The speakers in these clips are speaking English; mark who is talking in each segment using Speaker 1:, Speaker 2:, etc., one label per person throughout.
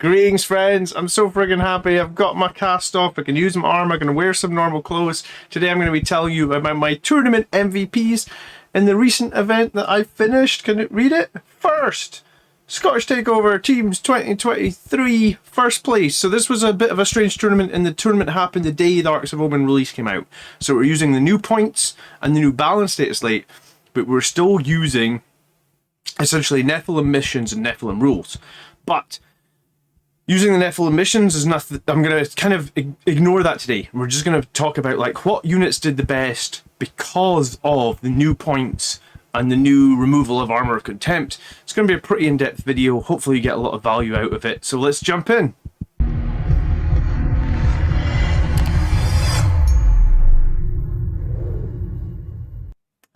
Speaker 1: Greetings, friends. I'm so friggin' happy. I've got my cast off. I can use my armor. I can wear some normal clothes. Today I'm going to be telling you about my tournament MVPs in the recent event that I finished. Can it read it? First, Scottish Takeover Teams 2023, first place. So this was a bit of a strange tournament, and the tournament happened the day the Arks of Omen release came out. So we're using the new points and the new balance data slate, but we're still using essentially Nephilim missions and Nephilim rules. But using the Nephilim missions is nothing. I'm going to kind of ignore that today. We're just going to talk about like what units did the best because of the new points and the new removal of Armor of Contempt. It's going to be a pretty in-depth video. Hopefully you get a lot of value out of it. So let's jump in.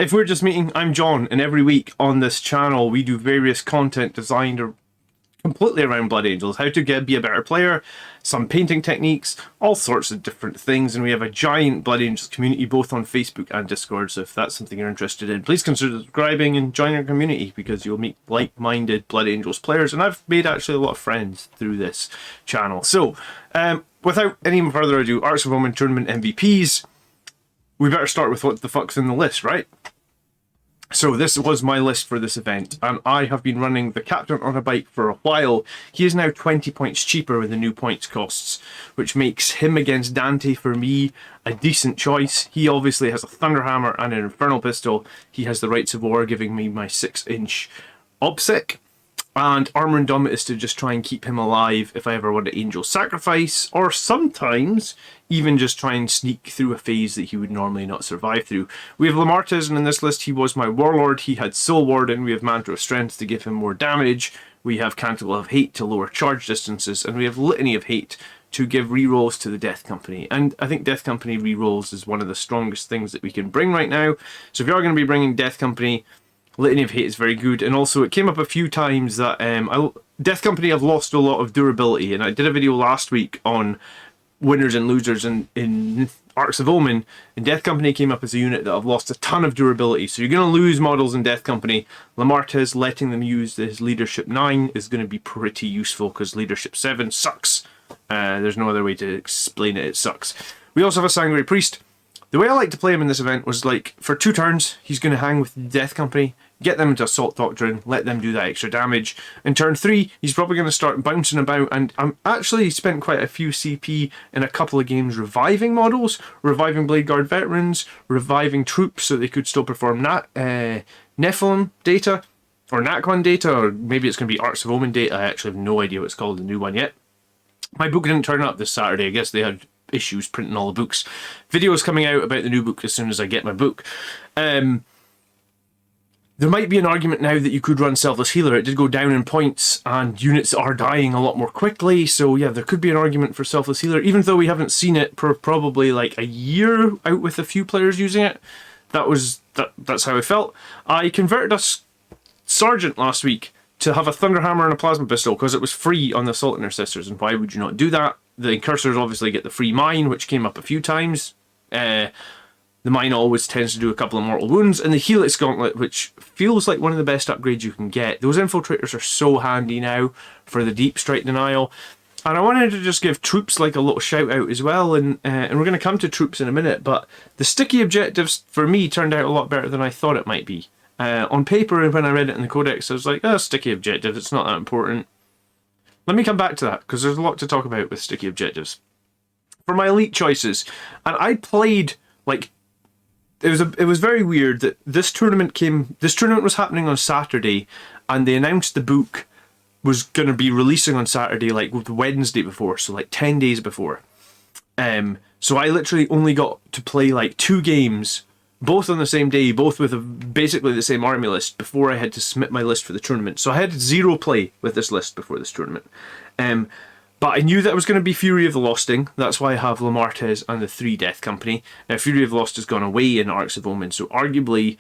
Speaker 1: If we're just meeting, I'm John, and every week on this channel we do various content designed completely around Blood Angels, how to be a better player, some painting techniques, all sorts of different things, and we have a giant Blood Angels community both on Facebook and Discord, so if that's something you're interested in, please consider subscribing and join our community because you'll meet like-minded Blood Angels players, and I've made actually a lot of friends through this channel. So, without any further ado, Arks of Omen Tournament MVPs, we better start with what the fuck's in the list, right? So this was my list for this event, and I have been running the Captain on a Bike for a while. He is now 20 points cheaper with the new points costs, which makes him against Dante for me a decent choice. He obviously has a Thunderhammer and an Infernal Pistol. He has the Rights of War giving me my 6-inch OBSEC. And Armor Indomitus to just try and keep him alive if I ever want to Angel Sacrifice, or sometimes even just try and sneak through a phase that he would normally not survive through. We have Lamartez, and in this list he was my Warlord. He had Soul Warden. We have Mantra of Strength to give him more damage. We have Canticle of Hate to lower charge distances, and we have Litany of Hate to give rerolls to the Death Company. And I think Death Company rerolls is one of the strongest things that we can bring right now. So if you are going to be bringing Death Company, Litany of Hate is very good, and also it came up a few times that Death Company have lost a lot of durability, and I did a video last week on winners and losers in Arks of Omen, and Death Company came up as a unit that have lost a ton of durability, so you're going to lose models in Death Company. Lamartez letting them use his Leadership 9 is going to be pretty useful, because Leadership 7 sucks. There's no other way to explain it, it sucks. We also have a Sanguinary Priest. The way I like to play him in this event was like, for 2 turns, he's going to hang with the Death Company, get them into Assault Doctrine, let them do that extra damage. In turn 3, he's probably going to start bouncing about, and I'm actually spent quite a few CP in a couple of games reviving models, reviving Blade Guard veterans, reviving troops so they could still perform Nephilim data, or Nakwan data, or maybe it's going to be Arks of Omen data. I actually have no idea what it's called, the new one yet. My book didn't turn up this Saturday. I guess they had issues printing all the books. Videos coming out about the new book as soon as I get my book. There might be an argument now that you could run Selfless Healer. It did go down in points, and units are dying a lot more quickly, so yeah, there could be an argument for Selfless Healer, even though we haven't seen it for probably like a year out with a few players using it. That's how I felt. I converted a Sergeant last week to have a Thunderhammer and a Plasma Pistol because it was free on the Assault Intercessors, and why would you not do that? The Incursors obviously get the free Mine, which came up a few times. The Mine always tends to do a couple of mortal wounds, and the Helix Gauntlet, which feels like one of the best upgrades you can get. Those Infiltrators are so handy now for the Deep Strike Denial. And I wanted to just give troops like a little shout out as well, and we're going to come to troops in a minute, but the sticky objectives for me turned out a lot better than I thought it might be. On paper, and when I read it in the Codex, I was like, oh, sticky objective, it's not that important. Let me come back to that, because there's a lot to talk about with sticky objectives. For my elite choices, and I played, like, it was very weird that this tournament was happening on Saturday, and they announced the book was going to be releasing on Saturday, like, the Wednesday before, so like 10 days before. So I literally only got to play, like, 2 games, both on the same day, both with basically the same army list, before I had to submit my list for the tournament. So I had 0 play with this list before this tournament. But I knew that it was going to be Fury of the Losting. That's why I have Lamartez and the 3 Death Company. Now, Fury of the Lost has gone away in Arks of Omen, so arguably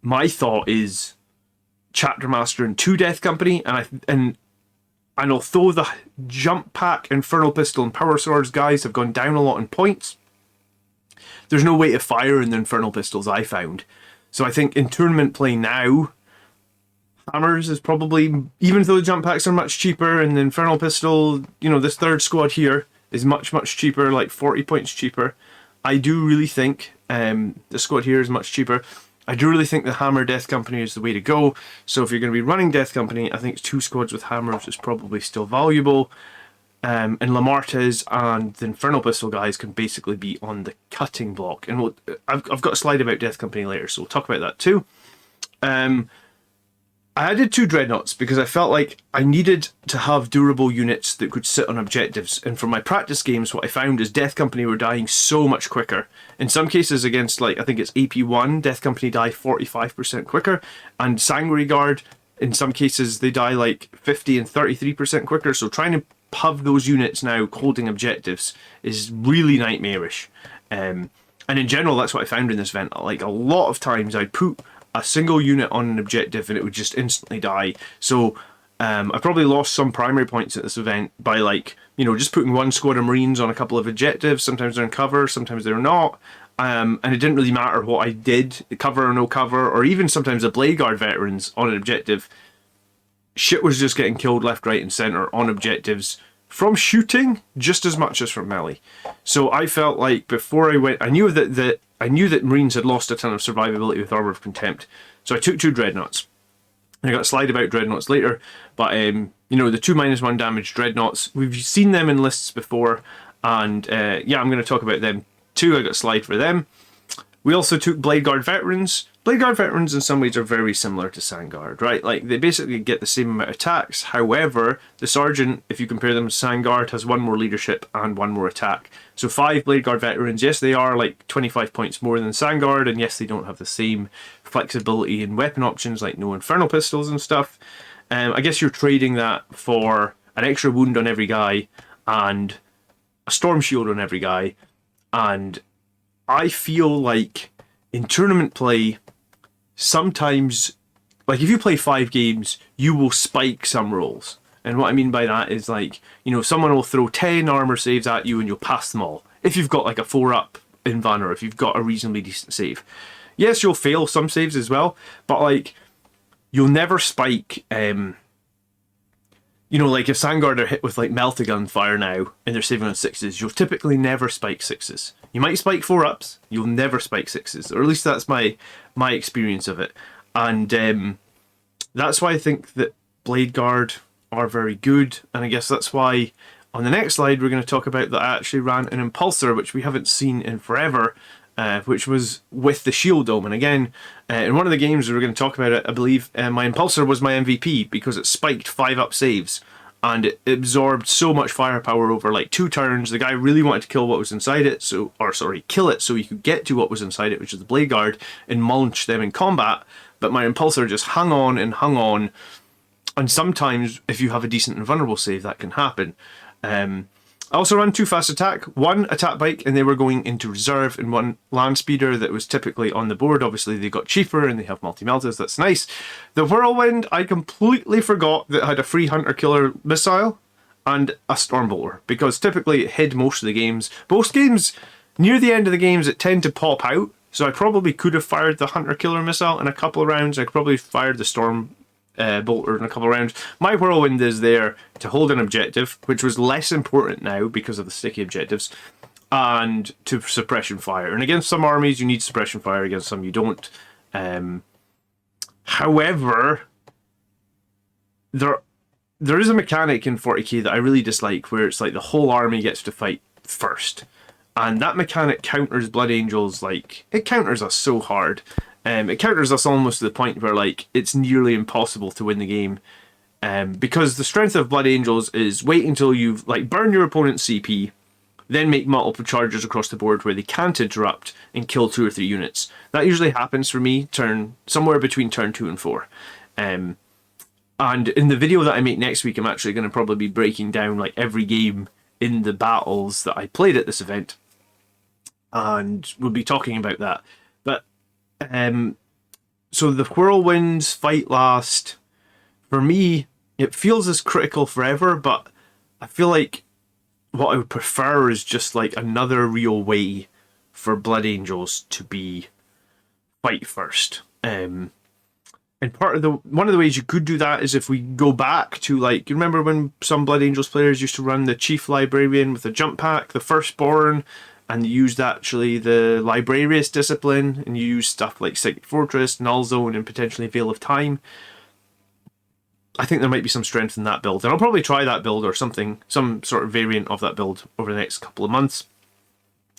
Speaker 1: my thought is Chapter Master and 2 Death Company, and although the Jump Pack, Infernal Pistol, and Power Swords guys have gone down a lot in points, there's no way to fire in the Infernal Pistols I found. So I think in tournament play now, Hammers is probably, even though the jump packs are much cheaper, and the Infernal Pistol, you know, this third squad here is much, much cheaper, like 40 points cheaper. I do really think the squad here is much cheaper. I do really think the Hammer Death Company is the way to go. So if you're going to be running Death Company, I think 2 squads with Hammers is probably still valuable. And Lamartes and the Infernal Pistol guys can basically be on the cutting block. And I've got a slide about Death Company later, so we'll talk about that too. I added 2 Dreadnoughts because I felt like I needed to have durable units that could sit on objectives. And from my practice games, what I found is Death Company were dying so much quicker. In some cases against, like, I think it's AP1, Death Company die 45% quicker. And Sanguinary Guard, in some cases, they die like 50 and 33% quicker. So trying to have those units now holding objectives is really nightmarish. And in general, that's what I found in this event. Like, a lot of times I'd put a single unit on an objective and it would just instantly die. So I probably lost some primary points at this event by, like, you know, just putting 1 squad of Marines on a couple of objectives. Sometimes they're in cover, sometimes they're not. And it didn't really matter what I did, cover or no cover, or even sometimes the Blade Guard veterans on an objective. Shit was just getting killed left, right, and centre on objectives from shooting just as much as from melee. So I felt like before I went, I knew that Marines had lost a ton of survivability with Armour of Contempt. So I took 2 Dreadnoughts. And I got a slide about Dreadnoughts later, but you know, the 2-1 damage Dreadnoughts, we've seen them in lists before, and yeah, I'm going to talk about them too. I got a slide for them. We also took Blade Guard Veterans. Blade Guard Veterans in some ways are very similar to Sandguard, right? Like, they basically get the same amount of attacks. However, the Sergeant, if you compare them to Sandguard, has 1 more leadership and 1 more attack. So 5 Blade Guard Veterans, yes, they are like 25 points more than Sandguard, and yes, they don't have the same flexibility in weapon options, like no Infernal Pistols and stuff. I guess you're trading that for an extra wound on every guy and a Storm Shield on every guy. And I feel like in tournament play, sometimes, like, if you play 5 games, you will spike some rolls. And what I mean by that is, like, you know, someone will throw 10 armor saves at you and you'll pass them all. If you've got like a 4-up in Van, or if you've got a reasonably decent save. Yes, you'll fail some saves as well, but, like, you'll never spike, you know, like if Sandguard are hit with like Meltagun fire now and they're saving on 6s, you'll typically never spike 6s. You might spike 4-ups, you'll never spike 6s, or at least that's my experience of it. And that's why I think that Blade Guard are very good, and I guess that's why on the next slide we're going to talk about that I actually ran an Impulsor, which we haven't seen in forever, which was with the Shield Dome. And again, in one of the games we were going to talk about it, I believe my Impulsor was my MVP because it spiked 5-up saves and it absorbed so much firepower over like 2 turns. The guy really wanted to kill what was inside it, kill it so he could get to what was inside it, which is the Blade Guard, and munch them in combat. But my Impulsor just hung on and hung on. And sometimes, if you have a decent invulnerable save, that can happen. I also ran 2 fast attack, 1 attack bike, and they were going into reserve, and 1 land speeder that was typically on the board. Obviously, they got cheaper and they have multi-meltas. That's nice. The Whirlwind, I completely forgot that it had a free hunter killer missile and a Stormbolter, because typically it hid most of the games. Most games, near the end of the games, it tend to pop out. So I probably could have fired the hunter killer missile in a couple of rounds. I could probably fired the Storm bolter in a couple of rounds. My Whirlwind is there to hold an objective, which was less important now because of the sticky objectives, and to suppression fire. And against some armies you need suppression fire, against some you don't. However, there is a mechanic in 40k that I really dislike, where it's like the whole army gets to fight first. And that mechanic counters Blood Angels, like, it counters us so hard. It counters us almost to the point where, like, it's nearly impossible to win the game. Because the strength of Blood Angels is wait until you've, like, burn your opponent's CP, then make multiple charges across the board where they can't interrupt and kill 2 or 3 units. That usually happens for me somewhere between turn 2 and 4. And in the video that I make next week, I'm actually going to probably be breaking down, like, every game in the battles that I played at this event. And we'll be talking about that. But so the Whirlwinds fight last, for me, it feels as critical forever, but I feel like what I would prefer is just like another real way for Blood Angels to be fight first. And And one of the ways you could do that is if we go back to, like, you remember when some Blood Angels players used to run the Chief Librarian with the jump pack, the Firstborn, and you used actually the Librarius discipline, and you use stuff like Psychic Fortress, Null Zone, and potentially Veil of Time. I think there might be some strength in that build, and I'll probably try that build or something, some sort of variant of that build over the next couple of months.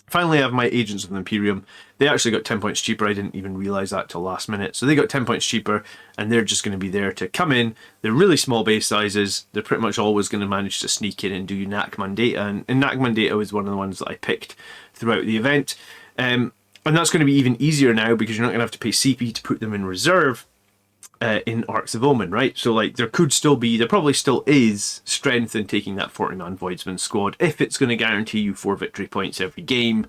Speaker 1: Finally, I have my Agents of the Imperium. They actually got 10 points cheaper. I didn't even realise that till last minute. So they got 10 points cheaper, and they're just going to be there to come in. They're really small base sizes. They're pretty much always going to manage to sneak in and do Nakman data. And Nakman data was one of the ones that I picked throughout the event. And that's going to be even easier now because you're not going to have to pay CP to put them in reserve. In Arks of Omen, right? So, like, there probably still is strength in taking that 40-man Voidsman squad if it's going to guarantee you 4 victory points every game,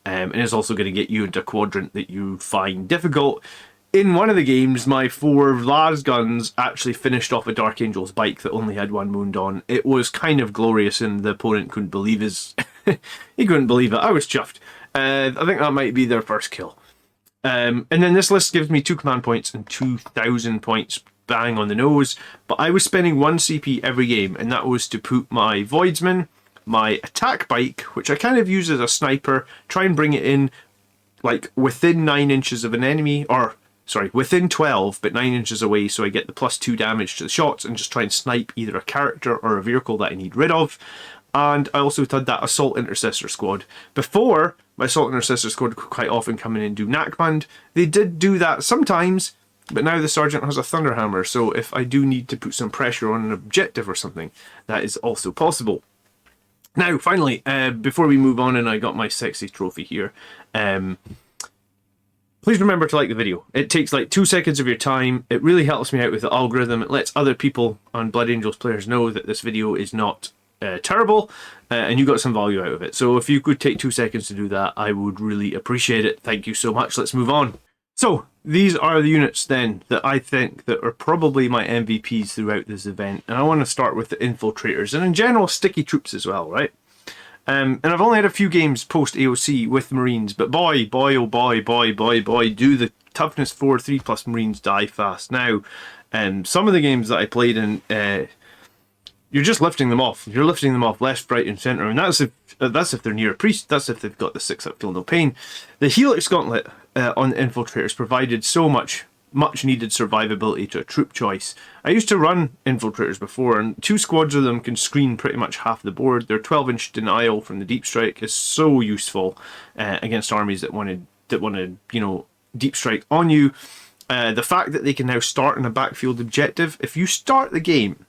Speaker 1: and it's also going to get you into a quadrant that you find difficult. In one of the games, my 4 lasguns actually finished off a Dark Angel's bike that only had 1 wound on. It was kind of glorious, and the opponent couldn't believe he couldn't believe it. I was chuffed. I think that might be their first kill. And then this list gives me 2 command points and 2,000 points bang on the nose. But I was spending 1 CP every game, and that was to put my Voidsman, my attack bike, which I kind of use as a sniper, try and bring it in like within 9 inches of an enemy, or sorry, within 12, but 9 inches away, so I get the +2 damage to the shots, and just try and snipe either a character or a vehicle that I need rid of. And I also had that Assault Intercessor squad. Before, my Assault Intercessor squad could quite often come in and do Nakband. They did do that sometimes, but now the Sergeant has a Thunderhammer, so if I do need to put some pressure on an objective or something, that is also possible. Now, finally, before we move on, and I got my sexy trophy here, please remember to like the video. It takes like 2 seconds of your time. It really helps me out with the algorithm. It lets other people on Blood Angels players know that this video is not terrible, and you got some value out of it. So if you could take 2 seconds to do that, I would really appreciate it. Thank you so much. Let's move on. So these are the units then that I think that are probably my MVPs throughout this event, and I want to start with the infiltrators and in general sticky troops as well, right? And I've only had a few games post AOC with Marines, but boy, oh boy, do the toughness 4 3+ Marines die fast. Now, some of the games that I played in, you're just lifting them off. You're lifting them off left, right, and centre, and that's if they're near a priest. That's if they've got the 6-up Feel No Pain. The Helix Gauntlet on the infiltrators provided so much needed survivability to a troop choice. I used to run infiltrators before, and 2 squads of them can screen pretty much half the board. Their 12-inch denial from the deep strike is so useful against armies that want to deep strike on you. The fact that they can now start on a backfield objective. If you start the game,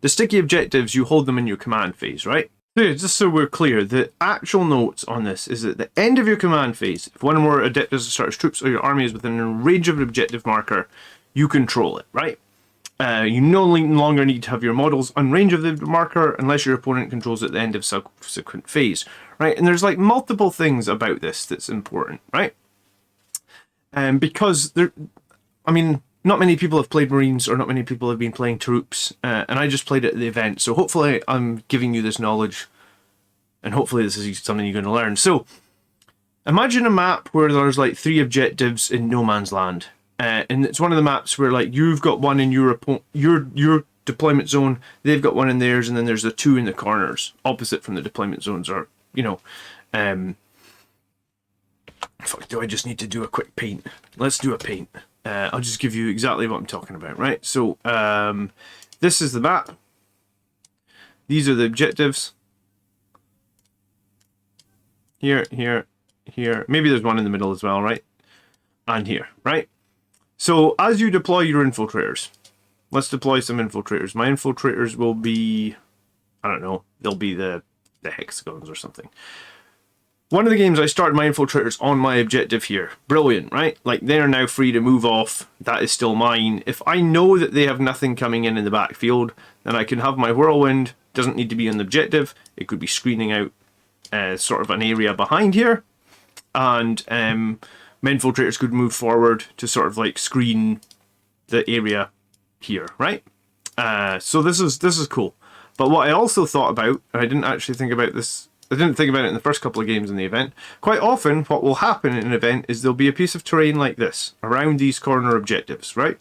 Speaker 1: the sticky objectives, you hold them in your command phase, right? So just so we're clear, the actual notes on this is at the end of your command phase, if one or more Adeptus Astartes troops or your army is within a range of an objective marker, you control it, right? You no longer need to have your models on range of the marker unless your opponent controls it at the end of subsequent phase, right? And there's like multiple things about this that's important, right? Because not many people have played Marines, or not many people have been playing troops, and I just played it at the event, so hopefully I'm giving you this knowledge, and hopefully this is something you're going to learn. So, imagine a map where there's like 3 objectives in no man's land, and it's one of the maps where like you've got one in your deployment zone, they've got one in theirs, and then there's the 2 in the corners, opposite from the deployment zones, or, fuck, do I just need to do a quick paint? Let's do a paint. I'll just give you exactly what I'm talking about, right? So, this is the map. These are the objectives. Here, here, here. Maybe there's one in the middle as well, right? And here, right? So, as you deploy your infiltrators, let's deploy some infiltrators. My infiltrators will be, I don't know, they'll be the hexagons or something. One of the games I started my infiltrators on my objective here. Brilliant, right? Like, they're now free to move off. That is still mine. If I know that they have nothing coming in the backfield, then I can have my whirlwind. Doesn't need to be on the objective. It could be screening out sort of an area behind here. And my infiltrators could move forward to sort of like screen the area here, right? So this is cool. But what I also thought about, and I didn't actually think about this I didn't think about it in the first couple of games in the event. Quite often, what will happen in an event is there'll be a piece of terrain like this, around these corner objectives, right?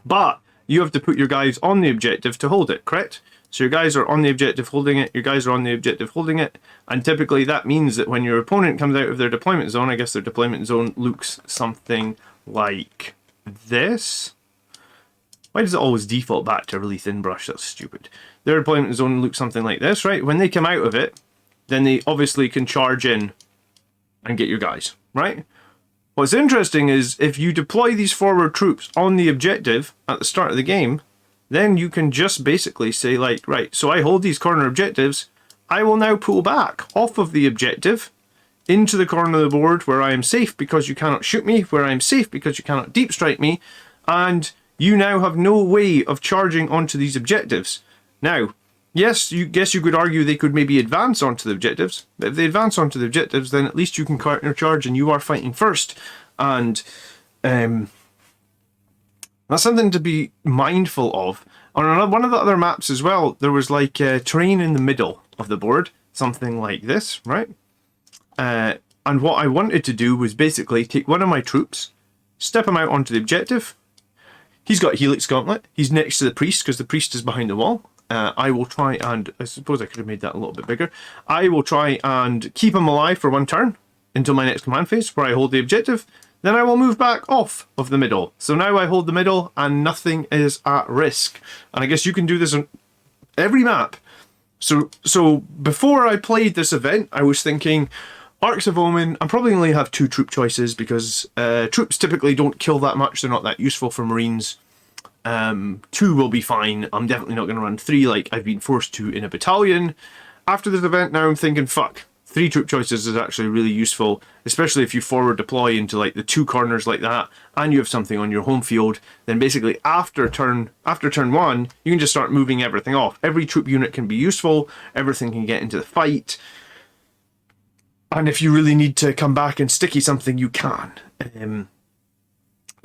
Speaker 1: But you have to put your guys on the objective to hold it, correct? So your guys are on the objective holding it, your guys are on the objective holding it, and typically that means that when your opponent comes out of their deployment zone, I guess their deployment zone looks something like this. Why does it always default back to a really thin brush? That's stupid. Their deployment zone looks something like this, right? When they come out of it, then they obviously can charge in and get your guys, right? What's interesting is if you deploy these forward troops on the objective at the start of the game, then you can just basically say like, right, so I hold these corner objectives, I will now pull back off of the objective into the corner of the board where I am safe because you cannot shoot me, where I am safe because you cannot deep strike me, and you now have no way of charging onto these objectives. Now, yes, you could argue they could maybe advance onto the objectives, but if they advance onto the objectives, then at least you can counter charge and you are fighting first. And that's something to be mindful of. On one of the other maps as well, there was like terrain in the middle of the board, something like this, right? And what I wanted to do was basically take one of my troops, step him out onto the objective. He's got a Helix Gauntlet. He's next to the priest because the priest is behind the wall. I will try and, I suppose I could have made that a little bit bigger. I will try and keep him alive for one turn until my next command phase where I hold the objective. Then I will move back off of the middle. So now I hold the middle and nothing is at risk. And I guess you can do this on every map. So before I played this event, I was thinking, Arks of Omen, I'm probably only have 2 troop choices because troops typically don't kill that much. They're not that useful for Marines. 2 will be fine. I'm definitely not going to run 3 like I've been forced to in a battalion. After this event now I'm thinking, fuck, 3 troop choices is actually really useful, especially if you forward deploy into like the 2 corners like that and you have something on your home field. Then basically after turn 1 you can just start moving everything off. Every troop unit can be useful, everything can get into the fight, and if you really need to come back and sticky something you can.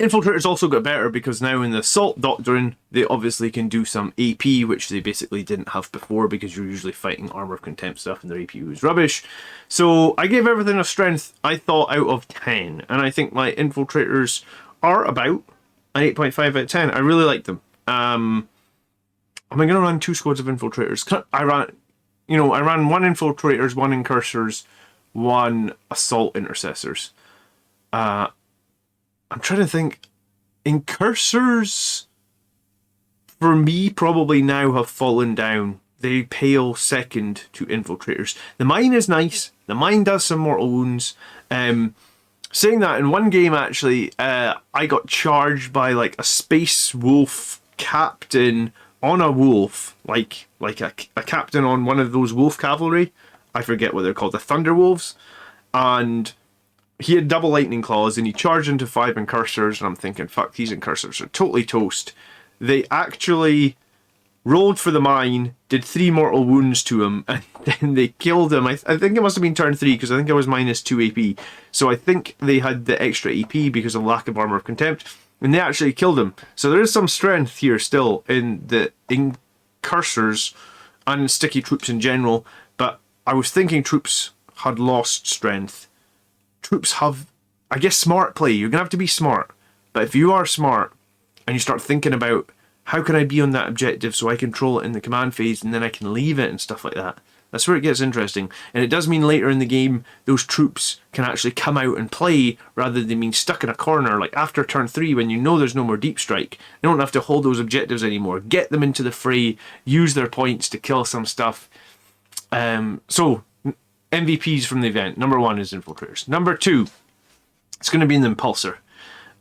Speaker 1: Infiltrators also got better because now in the Assault Doctrine they obviously can do some AP, which they basically didn't have before because you're usually fighting Armor of Contempt stuff and their AP was rubbish. So I gave everything a strength, I thought, out of 10, and I think my Infiltrators are about an 8.5 out of 10. I really like them. Am I going to run 2 squads of Infiltrators? I ran 1 Infiltrators, 1 Incursors, 1 Assault Intercessors. I'm trying to think. Incursors, for me, probably now have fallen down. They pale second to Infiltrators. The Mine is nice. The Mine does some mortal wounds. Saying that, in one game, actually, I got charged by, like, a Space Wolf captain on a wolf. Like a captain on one of those wolf cavalry. I forget what they're called. The Thunder Wolves. And he had double lightning claws and he charged into 5 Incursors, and I'm thinking, fuck, these Incursors are totally toast. They actually rolled for the Mine, did 3 mortal wounds to him, and then they killed him. I think it must have been turn 3 because I think I was minus 2 AP. So I think they had the extra AP because of lack of Armor of Contempt, and they actually killed him. So there is some strength here still in the Incursors and sticky troops in general, but I was thinking troops had lost strength. Troops have, I guess, smart play. You're going to have to be smart. But if you are smart and you start thinking about how can I be on that objective so I control it in the command phase and then I can leave it and stuff like that, that's where it gets interesting. And it does mean later in the game those troops can actually come out and play rather than being stuck in a corner. Like after turn 3 when you know there's no more deep strike, you don't have to hold those objectives anymore. Get them into the fray, use their points to kill some stuff. So MVPs from the event. Number 1 is Infiltrators. Number 2, it's going to be an Impulsor.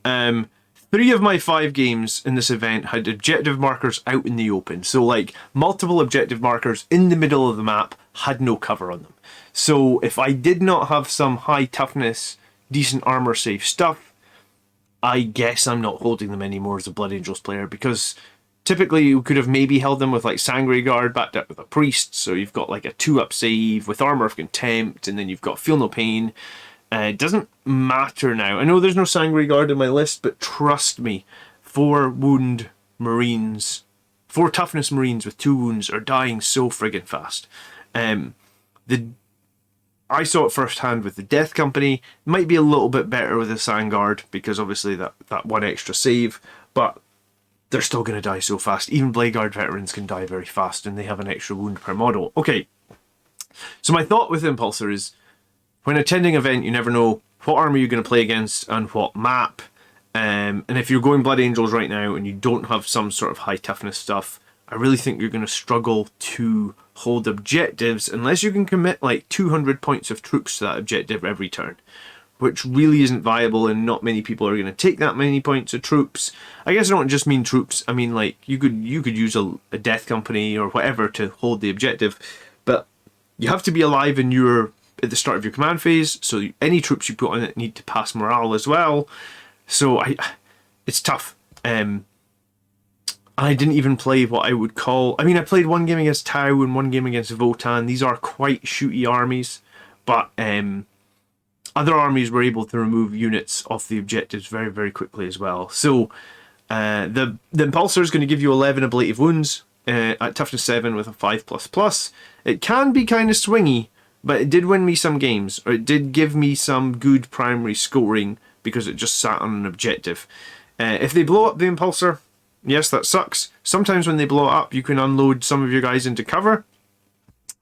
Speaker 1: 3 of my 5 games in this event had objective markers out in the open. So like multiple objective markers in the middle of the map had no cover on them. So if I did not have some high toughness, decent armor safe stuff, I guess I'm not holding them anymore as a Blood Angels player, because typically you could have maybe held them with like Sangre Guard backed up with a Priest, so you've got like a 2-up save with Armor of Contempt, and then you've got Feel No Pain. It doesn't matter now. I know there's no Sangre Guard in my list, but trust me, 4 wound Marines, 4 toughness Marines with 2 wounds are dying so friggin' fast. I saw it firsthand with the Death Company. Might be a little bit better with the Sandguard because obviously that one extra save, but they're still going to die so fast. Even Blade Guard veterans can die very fast, and they have an extra wound per model. Okay, so my thought with Impulsor is, when attending an event, you never know what army you're going to play against and what map. And if you're going Blood Angels right now and you don't have some sort of high toughness stuff, I really think you're going to struggle to hold objectives unless you can commit like 200 points of troops to that objective every turn, which really isn't viable, and not many people are going to take that many points of troops. I guess I don't just mean troops. I mean, like, you could use a Death Company or whatever to hold the objective, but you have to be alive and you're at the start of your command phase, so any troops you put on it need to pass morale as well. So it's tough. I didn't even play what I would call... I mean, I played one game against Tau and one game against Votan. These are quite shooty armies, but other armies were able to remove units off the objectives very, very quickly as well. So the Impulsor is going to give you 11 ablative wounds at toughness 7 with a 5++. It can be kind of swingy, but it did win me some games, or it did give me some good primary scoring because it just sat on an objective. If they blow up the Impulsor, yes, that sucks. Sometimes when they blow it up, you can unload some of your guys into cover.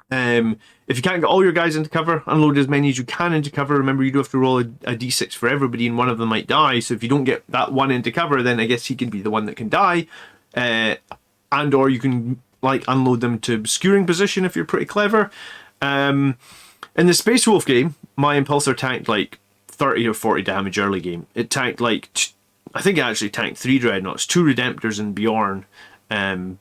Speaker 1: If you can't get all your guys into cover, unload as many as you can into cover. Remember, you do have to roll a d6 for everybody, and one of them might die. So if you don't get that one into cover, then I guess he can be the one that can die. And or you can like unload them to obscuring position if you're pretty clever. In the Space Wolf game, my Impulsor tanked like 30 or 40 damage early game. It tanked like... I think it actually tanked 3 Dreadnoughts, 2 Redemptors and Bjorn.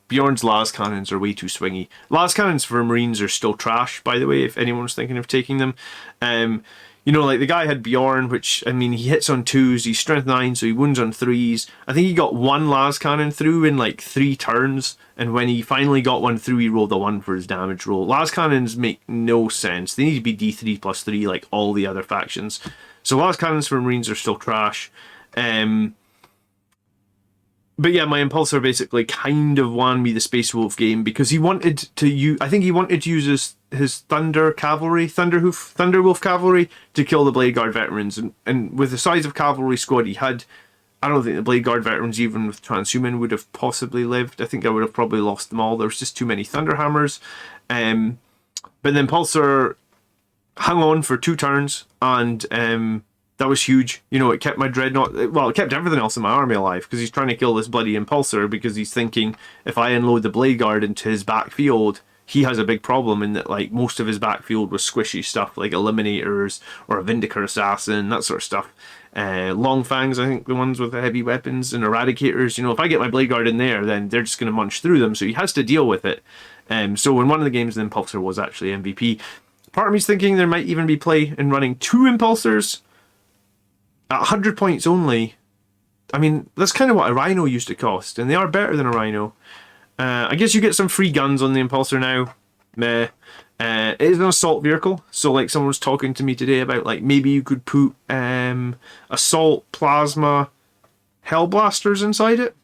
Speaker 1: Bjorn's las cannons are way too swingy. Las cannons for Marines are still trash, by the way, if anyone's thinking of taking them. You know, like the guy had Bjorn, which, I mean, he hits on 2s, he's strength 9, so he wounds on 3s. I think he got 1 las cannon through in like 3 turns, and when he finally got one through, he rolled a 1 for his damage roll. Las cannons make no sense. They need to be D3+3 like all the other factions. So las cannons for Marines are still trash. But yeah, my Impulsor basically kind of won me the Space Wolf game because he wanted to use... I think he wanted to use his Thunder Cavalry, Thunderwolf Cavalry to kill the Blade Guard veterans. And with the size of cavalry squad he had, I don't think the Blade Guard veterans, even with Transhuman, would have possibly lived. I think I would have probably lost them all. There was just too many Thunderhammers. But the Impulsor hung on for 2 turns, and... that was huge. You know, it kept my Dreadnought... Well, it kept everything else in my army alive because he's trying to kill this bloody Impulsor because he's thinking if I unload the Blade Guard into his backfield, he has a big problem in that, like, most of his backfield was squishy stuff like Eliminators or a Vindicator Assassin, that sort of stuff. Long Fangs, I think, the ones with the heavy weapons, and Eradicators. You know, if I get my Blade Guard in there, then they're just going to munch through them, so he has to deal with it. So in one of the games, the Impulsor was actually MVP. Part of me's thinking there might even be play in running 2 Impulsors at 100 points only. I mean, that's kind of what a Rhino used to cost, and they are better than a Rhino. I guess you get some free guns on the Impulsor now. Meh. It is an assault vehicle, so like someone was talking to me today about like maybe you could put assault plasma Hellblasters inside it.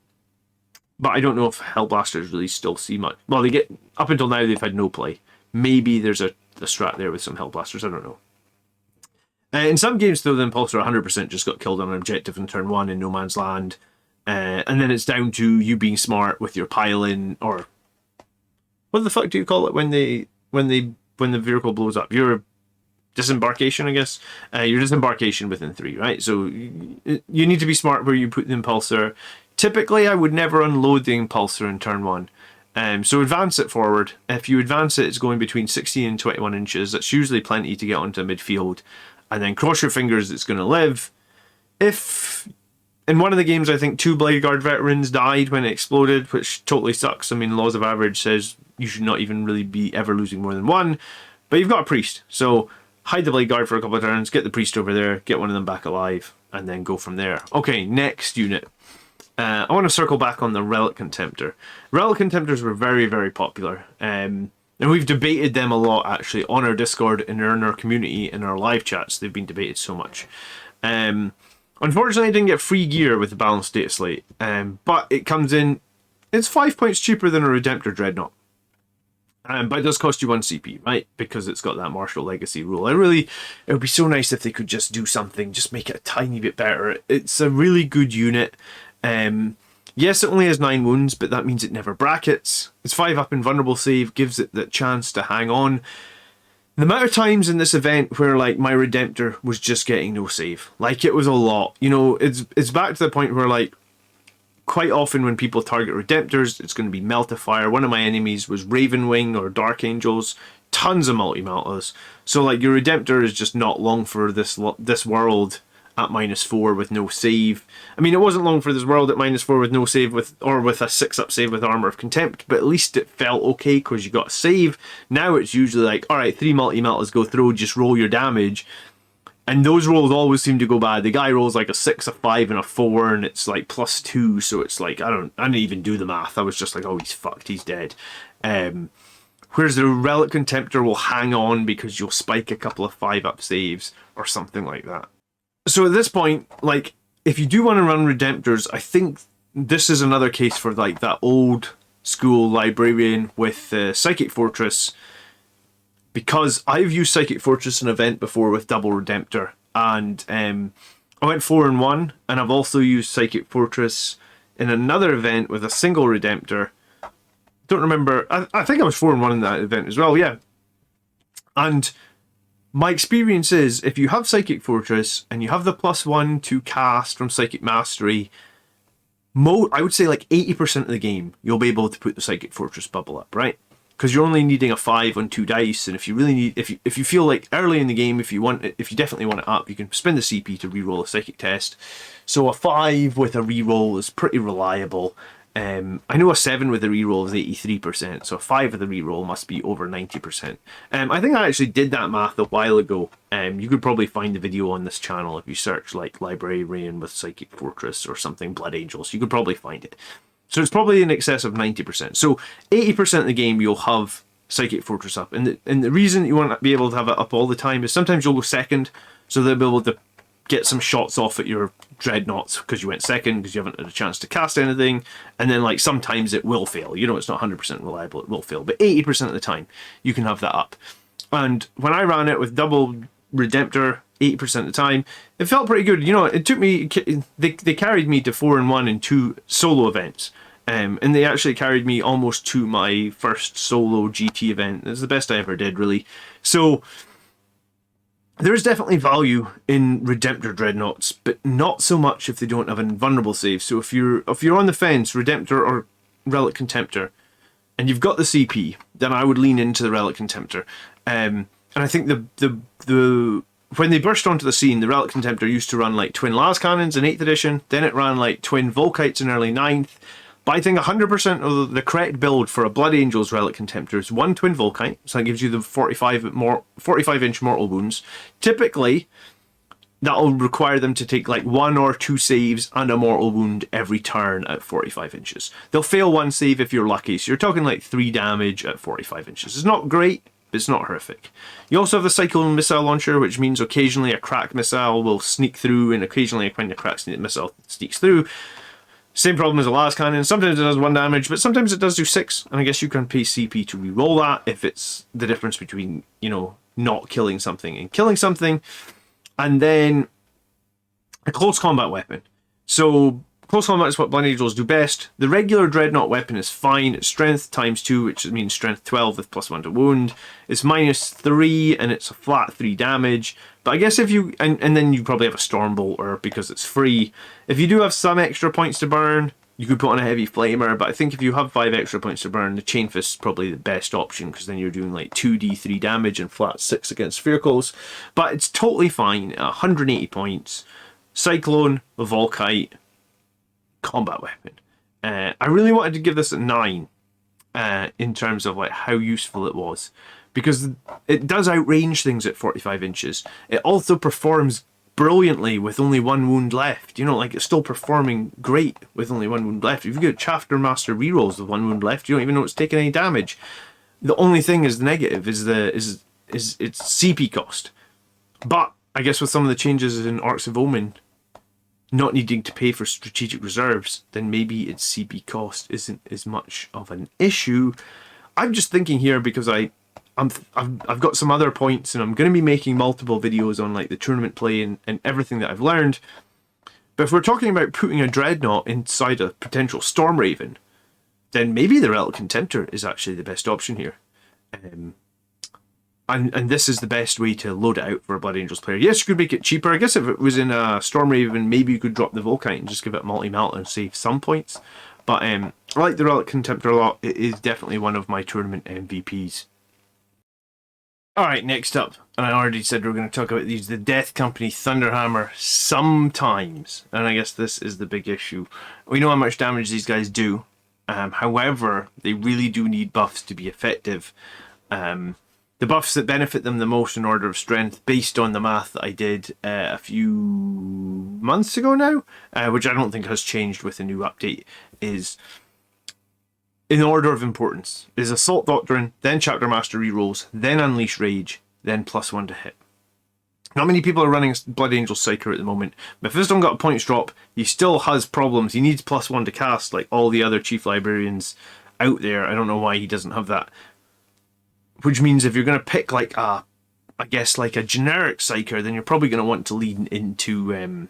Speaker 1: But I don't know if Hellblasters really still see much. Well, they get... Up until now, they've had no play. Maybe there's a strat there with some Hellblasters, I don't know. In some games, though, the Impulsor 100% just got killed on an objective in turn 1 in No Man's Land. And then it's down to you being smart with your pile-in, or... What the fuck do you call it when the vehicle blows up? Your disembarkation, I guess? Your disembarkation within 3, right? So you need to be smart where you put the Impulsor. Typically, I would never unload the Impulsor in turn 1. So advance it forward. If you advance it, it's going between 16 and 21 inches. That's usually plenty to get onto midfield. And then cross your fingers, it's going to live. If in one of the games, I think 2 Blade Guard veterans died when it exploded, which totally sucks. I mean, Laws of Average says you should not even really be ever losing more than 1. But you've got a priest, so hide the Blade Guard for a couple of turns, get the priest over there, get one of them back alive, and then go from there. Okay, next unit. I want to circle back on the Relic Contemptor. Relic Contemptors were very, very popular. And we've debated them a lot, actually, on our Discord and in our community, in our live chats. They've been debated so much. Unfortunately, I didn't get free gear with the Balanced Data Slate. But it comes in... It's 5 points cheaper than a Redemptor Dreadnought. But it does cost you 1 CP, right? Because it's got that martial legacy rule. It would be so nice if they could just do something, just make it a tiny bit better. It's a really good unit. Yes, it only has 9 wounds, but that means it never brackets. It's 5 up in vulnerable save, gives it the chance to hang on. The amount of times in this event where like my Redemptor was just getting no save, like it was a lot. You know, it's back to the point where like quite often when people target Redemptors, it's going to be Meltifier. One of my enemies was Ravenwing or Dark Angels. Tons of multi-meltas. So like your Redemptor is just not long for this world at -4 with no save. I mean, it wasn't long for this world at -4 with no save with a 6-up save with Armor of Contempt, but at least it felt okay because you got a save. Now it's usually like, alright, 3 multi-meltas go through, just roll your damage. And those rolls always seem to go bad. The guy rolls like a 6, a 5, and a 4, and it's like +2, so it's like, I didn't even do the math. I was just like, oh, he's fucked, he's dead. Whereas the Relic Contemptor will hang on because you'll spike a couple of 5-up saves or something like that. So at this point, like, if you do want to run Redemptors, I think this is another case for like that old school librarian with Psychic Fortress, because I've used Psychic Fortress in an event before with double Redemptor, and I went 4-1, and I've also used Psychic Fortress in another event with a single Redemptor. Don't remember, I think I was 4-1 in that event as well, yeah. And my experience is, if you have Psychic Fortress and you have the +1 to cast from Psychic Mastery, I would say like 80% of the game, you'll be able to put the Psychic Fortress bubble up, right? Because you're only needing a 5 on 2 dice, and if you really need, if you feel like early in the game, if you definitely want it up, you can spend the CP to reroll a Psychic test. So a 5 with a reroll is pretty reliable. I know a 7 with a reroll is 83%, so a 5 with a reroll must be over 90%. I think I actually did that math a while ago. You could probably find the video on this channel if you search like Librarian with Psychic Fortress or something, Blood Angels. You could probably find it. So it's probably in excess of 90%. So 80% of the game you'll have Psychic Fortress up. And the reason you want to be able to have it up all the time is sometimes you'll go second, so they'll be able to get some shots off at your dreadnoughts because you went second, because you haven't had a chance to cast anything. And then like sometimes it will fail. You know, it's not 100% reliable, it will fail. But 80% of the time you can have that up. And when I ran it with double Redemptor 80% of the time, it felt pretty good. You know, it took me, they carried me to 4-1 in 2 solo events. And they actually carried me almost to my first solo GT event. It's the best I ever did, really. So there's definitely value in Redemptor Dreadnoughts, but not so much if they don't have an invulnerable save. So if you're on the fence, Redemptor or Relic Contemptor, and you've got the CP, then I would lean into the Relic Contemptor. And I think the when they burst onto the scene, the Relic Contemptor used to run like twin las cannons in 8th edition, then it ran like twin Volkites in early 9th. But I think 100% of the correct build for a Blood Angels Relic Contemptor is 1 twin Volkite, so that gives you the 45-inch mortal wounds. Typically, that'll require them to take like 1 or 2 saves and a mortal wound every turn at 45 inches. They'll fail 1 save if you're lucky, so you're talking like 3 damage at 45 inches. It's not great, but it's not horrific. You also have the Cyclone Missile Launcher, which means occasionally a crack missile will sneak through, and occasionally when a crack missile sneaks through, same problem as a las cannon. Sometimes it does 1 damage, but sometimes it does do 6. And I guess you can pay CP to reroll that if it's the difference between, you know, not killing something and killing something. And then a close combat weapon. So close combat is what Blood Angels do best. The regular Dreadnought weapon is fine. It's strength ×2, which means strength 12 with +1 to wound. It's -3 and it's a flat 3 damage. But I guess if you, and then you probably have a Stormbolter because it's free. If you do have some extra points to burn, you could put on a Heavy Flamer, but I think if you have 5 extra points to burn, the Chain Fist is probably the best option, because then you're doing like 2d3 damage and flat 6 against vehicles. But it's totally fine, 180 points. Cyclone, a Volkite, combat weapon. I really wanted to give this a 9 in terms of like how useful it was, because it does outrange things at 45 inches. It also performs brilliantly with only 1 wound left. You know, like it's still performing great with only 1 wound left. If you get Chafter Master rerolls with 1 wound left, you don't even know it's taking any damage. The only thing is negative is its CP cost. But I guess with some of the changes in Arks of Omen not needing to pay for strategic reserves, then maybe its CP cost isn't as much of an issue. I'm just thinking here because I've got some other points, and I'm going to be making multiple videos on like the tournament play and everything that I've learned. But if we're talking about putting a Dreadnought inside a potential Stormraven, then maybe the Relic Contemptor is actually the best option here. And this is the best way to load it out for a Blood Angels player. Yes, you could make it cheaper. I guess if it was in a Stormraven, maybe you could drop the Volkite and just give it multi-melt and save some points. But I like the Relic Contemptor a lot. It is definitely one of my tournament MVPs. Alright, next up, and I already said we're going to talk about these, the Death Company Thunderhammer sometimes. And I guess this is the big issue. We know how much damage these guys do. However, they really do need buffs to be effective. The buffs that benefit them the most in order of strength, based on the math that I did a few months ago now, which I don't think has changed with the new update, is in order of importance, is Assault Doctrine, then Chapter Master rerolls, then Unleash Rage, then +1 to hit. Not many people are running Blood Angels Psyker at the moment. Mephiston got a points drop, he still has problems. He needs +1 to cast like all the other Chief Librarians out there. I don't know why he doesn't have that. Which means if you're going to pick like I guess like a generic Psyker, then you're probably going to want to lean into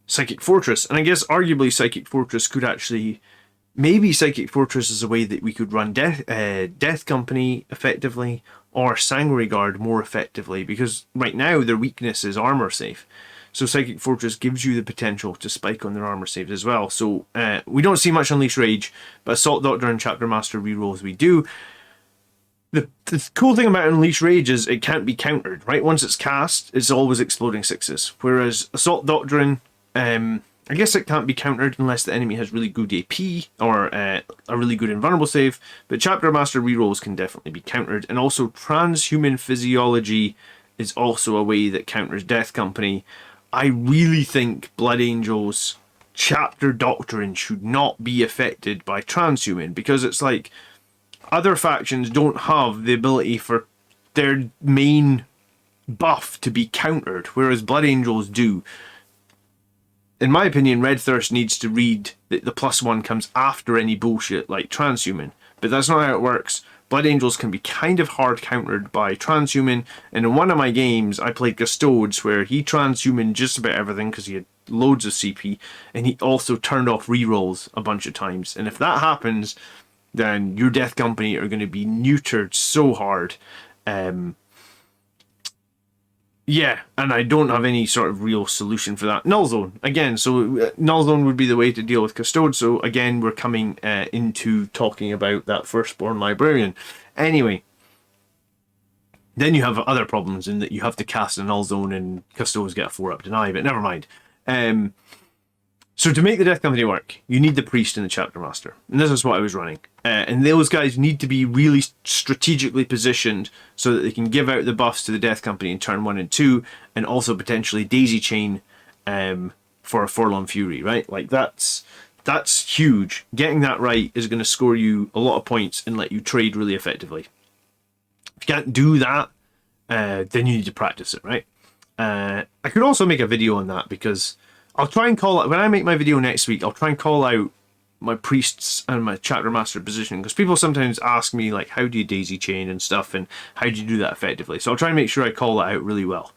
Speaker 1: Psychic Fortress. And I guess arguably Psychic Fortress could actually... Maybe Psychic Fortress is a way that we could run Death Company effectively, or Sanguinary Guard more effectively, because right now their weakness is armor save. So Psychic Fortress gives you the potential to spike on their armor saves as well. So we don't see much Unleash Rage, but Assault Doctor and Chapter Master rerolls we do. The cool thing about Unleash Rage is it can't be countered, right? Once it's cast, it's always exploding 6s. Whereas Assault Doctrine, I guess it can't be countered unless the enemy has really good AP or a really good invulnerable save, but Chapter Master rerolls can definitely be countered. And also Transhuman Physiology is also a way that counters Death Company. I really think Blood Angels Chapter Doctrine should not be affected by Transhuman, because it's like other factions don't have the ability for their main buff to be countered, whereas Blood Angels do. In my opinion, Red Thirst needs to read that the +1 comes after any bullshit like Transhuman, but that's not how it works. Blood Angels can be kind of hard countered by Transhuman, and in one of my games I played Custodes where he Transhuman just about everything because he had loads of CP, and he also turned off rerolls a bunch of times. And if that happens, then your Death Company are going to be neutered so hard. Yeah, and I don't have any sort of real solution for that. Null Zone, again, so Null Zone would be the way to deal with Custodes, so again, we're coming into talking about that Firstborn Librarian. Anyway, then you have other problems in that you have to cast a Null Zone and Custodes get a 4-up deny, but never mind. So to make the Death Company work, you need the Priest and the Chapter Master, and this is what I was running. And those guys need to be really strategically positioned so that they can give out the buffs to the Death Company in turn 1 and 2, and also potentially daisy chain for a Forlorn Fury, right? Like that's huge. Getting that right is going to score you a lot of points and let you trade really effectively. If you can't do that, then you need to practice it, right? I could also make a video on that, because I'll try and call out, when I make my video next week, I'll try and call out my priests and my Chapter Master position, because people sometimes ask me like, how do you daisy chain and stuff, and how do you do that effectively? So I'll try and make sure I call that out really well.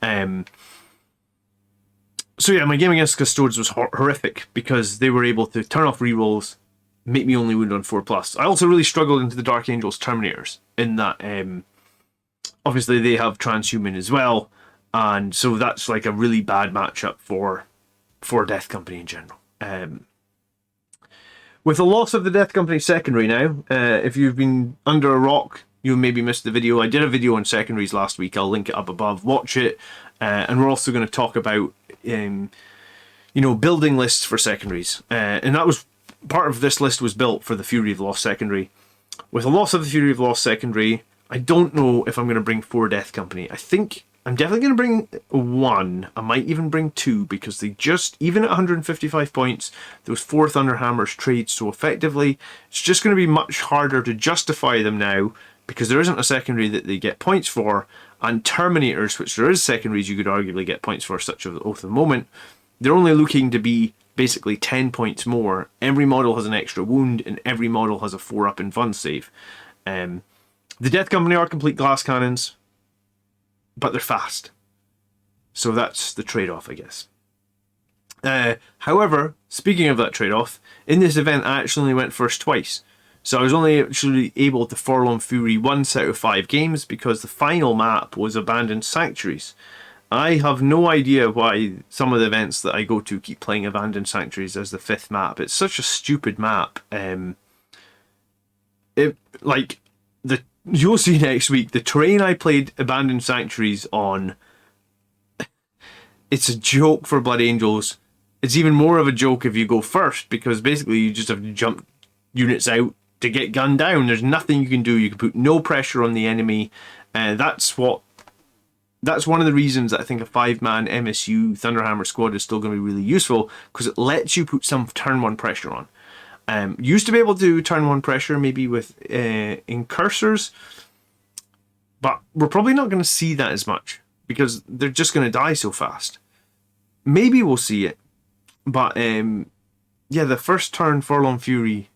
Speaker 1: So yeah, my game against Custodes was horrific because they were able to turn off rerolls, make me only wound on 4+. I also really struggled into the Dark Angels Terminators in that obviously they have Transhuman as well, and so that's like a really bad matchup for Death Company in general. With the loss of the Death Company secondary now, if you've been under a rock, you maybe missed the video. I did a video on secondaries last week. I'll link it up above. Watch it. And we're also going to talk about, building lists for secondaries. And that was part of this list was built for the Fury of Lost secondary. With the loss of the Fury of Lost secondary, I don't know if I'm going to bring 4 Death Company. I think I'm definitely going to bring 1. I might even bring 2, because they just, even at 155 points, those 4 Thunderhammers trade so effectively. It's just going to be much harder to justify them now, because there isn't a secondary that they get points for, and Terminators, which there is secondaries you could arguably get points for, such as Oath of Moment, they're only looking to be basically 10 points more. Every model has an extra wound, and every model has a 4-up in Fun save. The Death Company are complete glass cannons, but they're fast. So that's the trade-off, I guess. However, speaking of that trade-off, in this event I actually only went first twice. So I was only actually able to Forlorn Fury once out of 5 games because the final map was Abandoned Sanctuaries. I have no idea why some of the events that I go to keep playing Abandoned Sanctuaries as the 5th map. It's such a stupid map. You'll see next week, the terrain I played Abandoned Sanctuaries on, it's a joke for Blood Angels. It's even more of a joke if you go first, because basically you just have to jump units out to get gunned down. There's nothing you can do. You can put no pressure on the enemy. That's one of the reasons that I think a 5-man MSU Thunderhammer squad is still going to be really useful, because it lets you put some turn 1 pressure on. Used to be able to do turn 1 pressure maybe with incursors, but we're probably not going to see that as much because they're just going to die so fast. Maybe we'll see it, but yeah, the first turn Forlorn Fury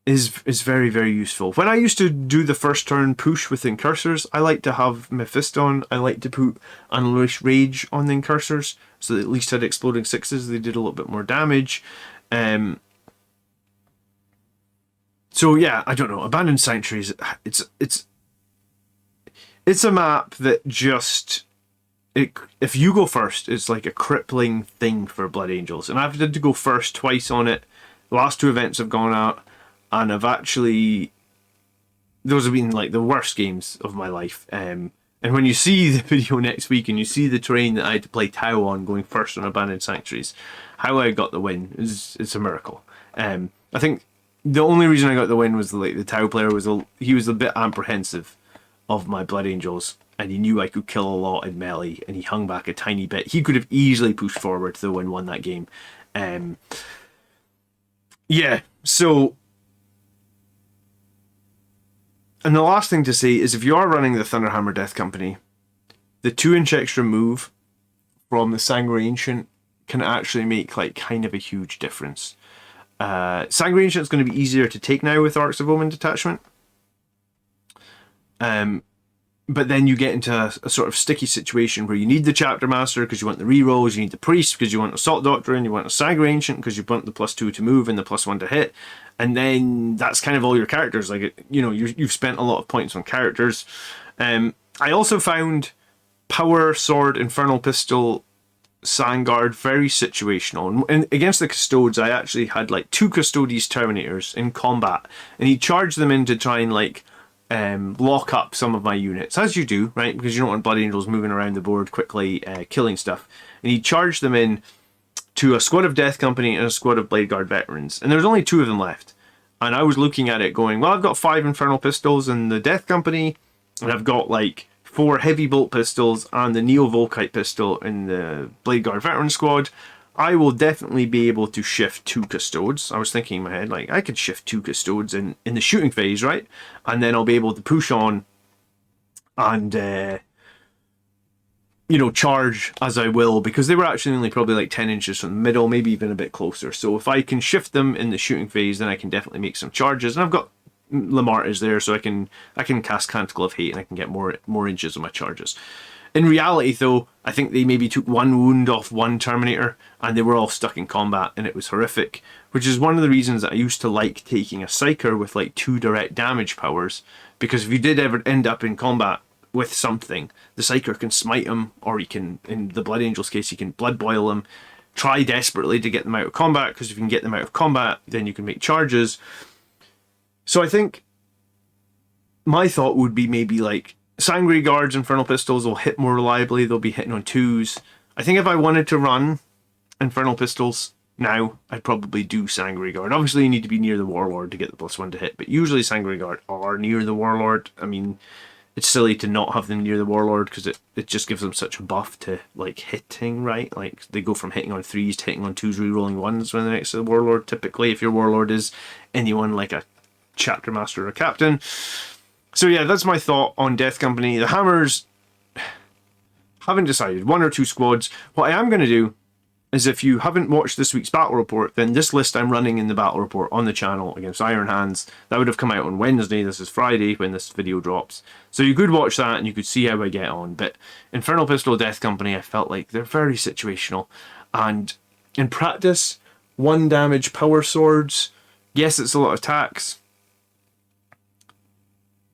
Speaker 1: is very, very useful. When I used to do the first turn push with incursors, I like to have Mephiston. I like to put Unleash Rage on the incursors, so they at least had exploding 6s. They did a little bit more damage. So yeah, I don't know. Abandoned Sanctuaries. It's a map that just if you go first, it's like a crippling thing for Blood Angels. And I've had to go first twice on it. The last 2 events have gone out, and I've actually, those have been like the worst games of my life. And when you see the video next week and you see the terrain that I had to play Tau on, going first on Abandoned Sanctuaries, how I got the win it's a miracle. I think the only reason I got the win was the Tau player was he was a bit apprehensive of my Blood Angels, and he knew I could kill a lot in melee, and he hung back a tiny bit. He could have easily pushed forward to won that game. Yeah, so. And the last thing to say is, if you are running the Thunderhammer Death Company, the 2-inch extra move from the Sanguinary Ancient can actually make like kind of a huge difference. Sanguinary Ancient is going to be easier to take now with Arks of Omen Detachment. But then you get into a sort of sticky situation where you need the Chapter Master because you want the rerolls, you need the Priest because you want Assault Doctrine, you want a Sanguinary Ancient because you want the +2 to move and the +1 to hit. And then that's kind of all your characters. Like, you know, you've spent a lot of points on characters. I also found Power Sword, Infernal Pistol, Sandguard very situational. And against the Custodes, I actually had like 2 Custodes Terminators in combat, and he charged them in to try and like lock up some of my units, as you do, right? Because you don't want Blood Angels moving around the board quickly, killing stuff. And he charged them in to a squad of Death Company and a squad of Blade Guard veterans, and there's only 2 of them left. And I was looking at it going, well, I've got 5 Infernal Pistols in the Death Company, and I've got like 4 Heavy Bolt Pistols and the Neo Volkite Pistol in the Blade Guard veteran squad. I will definitely be able to shift 2 Custodes. I was thinking in my head, like, I could shift 2 Custodes in the shooting phase, right? And then I'll be able to push on and you know, charge as I will, because they were actually only probably like 10 inches from the middle, maybe even a bit closer. So if I can shift them in the shooting phase, then I can definitely make some charges. And I've got Lamartas there, so I can cast Canticle of Hate and I can get more inches of my charges. In reality, though, I think they maybe took 1 wound off 1 Terminator, and they were all stuck in combat, and it was horrific. Which is one of the reasons that I used to like taking a Psyker with like 2 direct damage powers, because if you did ever end up in combat with something, the Psyker can smite him, or he can, in the Blood Angels case, he can blood boil him, try desperately to get them out of combat, because if you can get them out of combat, then you can make charges. So I think my thought would be maybe like Sanguinary Guards, Infernal Pistols will hit more reliably, they'll be hitting on 2s. I think if I wanted to run Infernal Pistols now, I'd probably do Sanguinary Guard. Obviously you need to be near the Warlord to get the +1 to hit, but usually Sanguinary Guard are near the Warlord. I mean, it's silly to not have them near the Warlord, because it just gives them such a buff to like hitting, right? Like they go from hitting on 3s to hitting on 2s, re-rolling 1s when they're next to the Warlord, typically, if your Warlord is anyone like a Chapter Master or a Captain. So yeah, that's my thought on Death Company. The Hammers, haven't decided, 1 or 2 squads. What I am going to do is if you haven't watched this week's battle report, then this list I'm running in the battle report on the channel against Iron Hands, that would have come out on Wednesday. This is Friday when this video drops. So you could watch that and you could see how I get on. But Infernal Pistol Death Company, I felt like they're very situational. And in practice, 1 damage power swords, yes, it's a lot of attacks.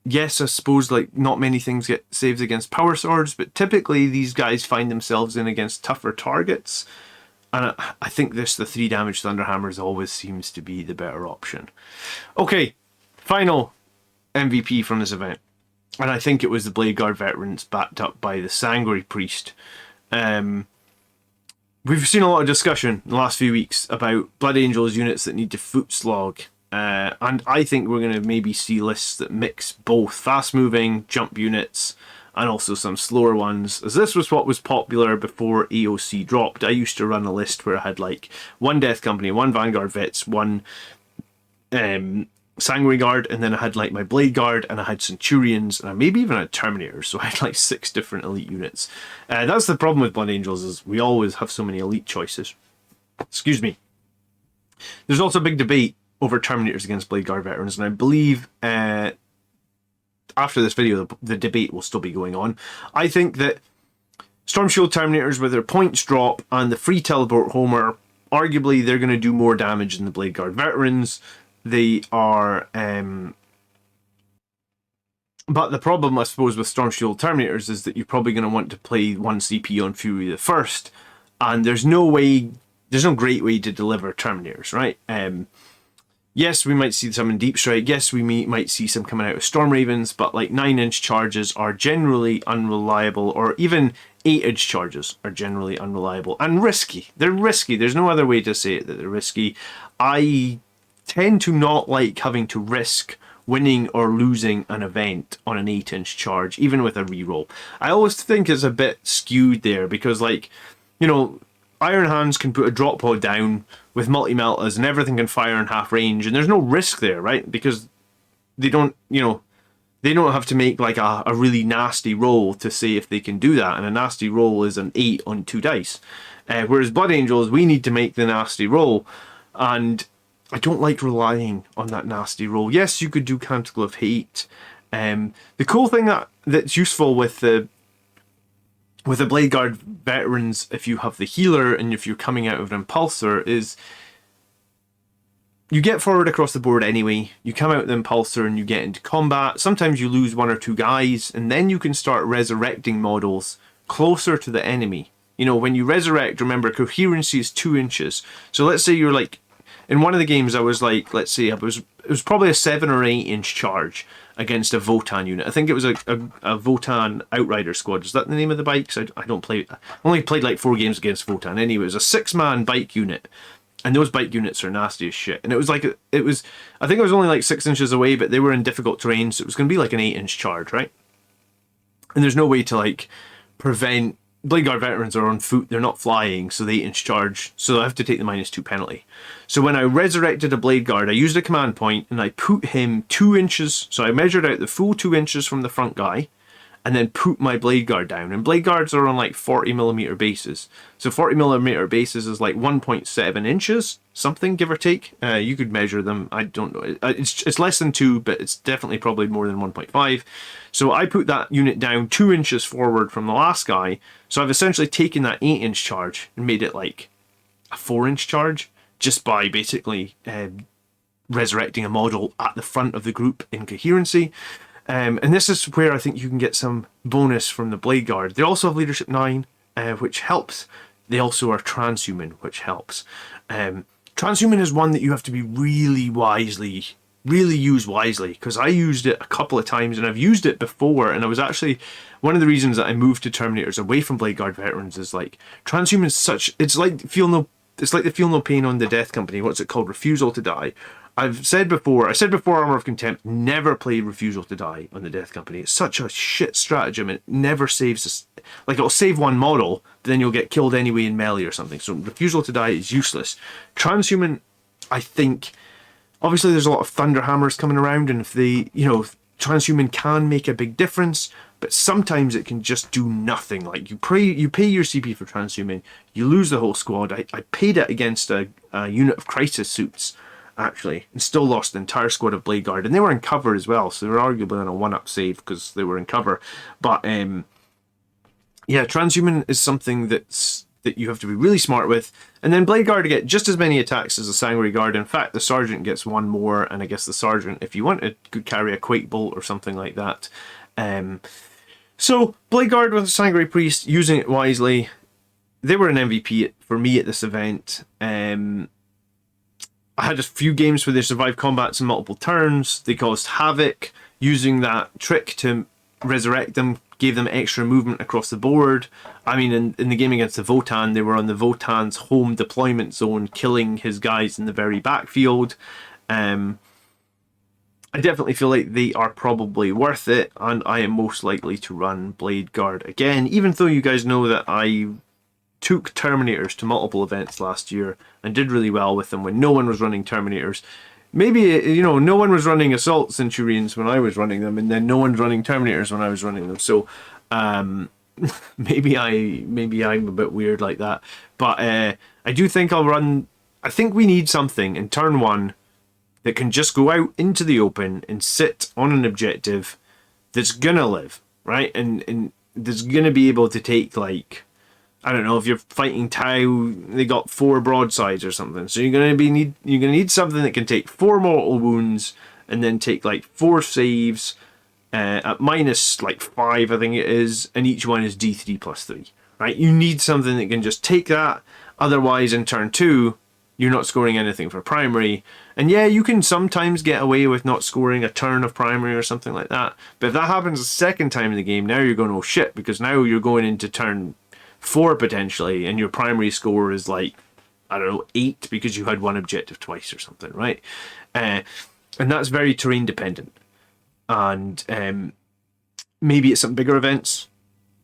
Speaker 1: Yes, I suppose like not many things get saves against power swords, but typically these guys find themselves in against tougher targets. And I think the 3 damage Thunderhammers always seems to be the better option. Okay, final MVP from this event. And I think it was the Blade Guard veterans backed up by the Sanguinary Priest. We've seen a lot of discussion in the last few weeks about Blood Angels units that need to foot slog. And I think we're going to maybe see lists that mix both fast-moving jump units and also some slower ones, as this was what was popular before AOC dropped. I used to run a list where I had like 1 Death Company, 1 Vanguard Vets, 1 Sanguinary Guard, and then I had like my Blade Guard, and I had Centurions, and I maybe even had Terminators, so I had like 6 different elite units. That's the problem with Blood Angels, is we always have so many elite choices. Excuse me. There's also a big debate over Terminators against Blade Guard veterans, and I believe after this video the debate will still be going on. I think that Storm Shield Terminators with their points drop and the free teleport homer, arguably they're going to do more damage than the Blade Guard veterans. They are but the problem, I suppose, with Storm Shield Terminators is that you're probably going to want to play 1 CP on Fury the First, and there's no great way to deliver Terminators, right? Yes, we might see some in Deep Strike. Yes, we might see some coming out of Storm Ravens, but like 9-inch charges are generally unreliable, or even 8-inch charges are generally unreliable and risky. They're risky. There's no other way to say it, that they're risky. I tend to not like having to risk winning or losing an event on an 8-inch charge, even with a reroll. I always think it's a bit skewed there because, like, you know, Iron Hands can put a drop pod down with multi-meltas and everything can fire in half range, and there's no risk there, right? Because they don't, you know, they don't have to make like a really nasty roll to say if they can do that, and a nasty roll is an 8 on 2 dice. Whereas Blood Angels, we need to make the nasty roll, and I don't like relying on that nasty roll. Yes, you could do Canticle of Hate. The cool thing that's useful with the Blade Guard veterans, if you have the healer and if you're coming out of an impulsor, is you get forward across the board anyway, you come out of the impulsor and you get into combat. Sometimes you lose 1 or 2 guys, and then you can start resurrecting models closer to the enemy. You know, when you resurrect, remember, coherency is 2 inches. So let's say you're like, in one of the games I was like, let's say it was probably a 7 or 8 inch charge against a Votan unit. I think it was a Votan Outrider squad. Is that the name of the bikes? I don't play. I only played like 4 games against Votan. Anyway, it was a 6-man bike unit, and those bike units are nasty as shit. And it was like I think it was only like 6 inches away, but they were in difficult terrain, so it was going to be like an 8-inch charge, right? And there's no way to like prevent. Blade Guard veterans are on foot, they're not flying, so the 8-inch charge, so I have to take the -2 penalty. So when I resurrected a Blade Guard, I used a command point and I put him 2 inches, so I measured out the full 2 inches from the front guy, and then put my Blade Guard down. And Blade Guards are on like 40mm bases. So 40mm bases is like 1.7 inches, something, give or take. You could measure them, I don't know. It's less than 2, but it's definitely probably more than 1.5. So I put that unit down 2 inches forward from the last guy. So I've essentially taken that 8-inch charge and made it like a 4-inch charge, just by basically resurrecting a model at the front of the group in coherency. And this is where I think you can get some bonus from the Blade Guard. They also have Leadership 9, which helps. They also are Transhuman, which helps. Transhuman is one that you have to be really use wisely, because I used it a couple of times, and I've used it before, and I was actually, one of the reasons that I moved to Terminators away from Blade Guard veterans is like, Transhuman is such, it's like the Feel No Pain on the Death Company. What's it called? Refusal to Die. I said before Armor of Contempt, never play Refusal to Die on the Death Company. It's such a shit stratagem. It never saves us. Like, it'll save one model, but then you'll get killed anyway in melee or something. So Refusal to Die is useless. Transhuman, I think, obviously there's a lot of Thunderhammers coming around, and if they, you know, Transhuman can make a big difference, but sometimes it can just do nothing. Like you pay your CP for transhuming, you lose the whole squad. I paid it against a unit of crisis suits, actually, and still lost the entire squad of Blade Guard, and they were in cover as well, so they were arguably on a 1-up save because they were in cover. But yeah, transhuman is something that you have to be really smart with. And then Blade Guard get just as many attacks as the Sanguinary Guard. In fact, the Sergeant gets one more, and I guess the Sergeant, if you wanted, could carry a Quake Bolt or something like that. So, Blade Guard with the Sanguinary Priest, using it wisely. They were an MVP for me at this event. I had a few games where they survived combats in multiple turns. They caused havoc. Using that trick to resurrect them gave them extra movement across the board. I mean, in the game against the Votann, they were on the Votan's home deployment zone, killing his guys in the very backfield. I definitely feel like they are probably worth it, and I am most likely to run Blade Guard again, even though you guys know that I took Terminators to multiple events last year and did really well with them when no one was running Terminators. Maybe, you know, no one was running Assault Centurions when I was running them, and then no one's running Terminators when I was running them. So, maybe I'm a bit weird like that. But I do think I'll run. I think we need something in turn 1 that can just go out into the open and sit on an objective that's gonna live, right? And that's gonna be able to take, like, I don't know, if you're fighting Tau, they got 4 broadsides or something. So you're gonna need something that can take 4 mortal wounds and then take like 4 saves at minus like 5, I think it is, and each one is D3 plus 3. Right? You need something that can just take that. Otherwise, in turn 2, you're not scoring anything for primary. And yeah, you can sometimes get away with not scoring a turn of primary or something like that. But if that happens the second time in the game, now you're going, oh shit, because now you're going into turn 4 potentially, and your primary score is like, I don't know, 8 because you had one objective twice or something, right? And that's very terrain dependent. And maybe at some bigger events,